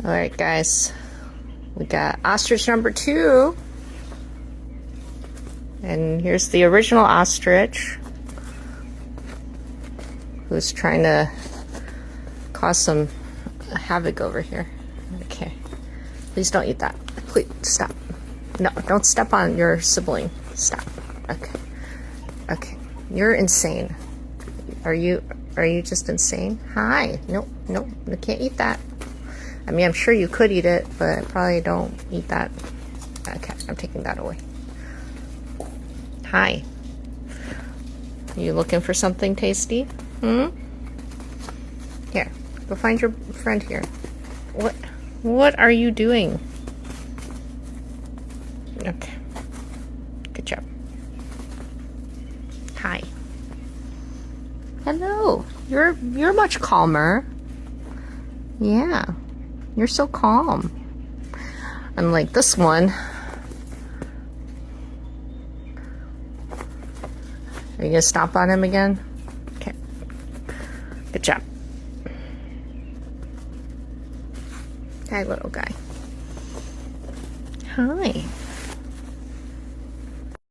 Alright guys, we got ostrich number 2. And here's the original ostrich who's trying to cause some havoc over here. Okay, please don't eat that. Please stop. No, don't step on your sibling. Stop. Okay. Okay, you're insane. Are you just insane? Hi. Nope, you can't eat that. I mean, I'm sure you could eat it, but probably don't eat that. Okay, I'm taking that away. Hi. Are you looking for something tasty? Here, go find your friend here. What are you doing? Okay. Good job. Hi. Hello. You're much calmer. Yeah. You're so calm. Unlike this one. Are you gonna stomp on him again? Okay. Good job. Hi, little guy. Hi.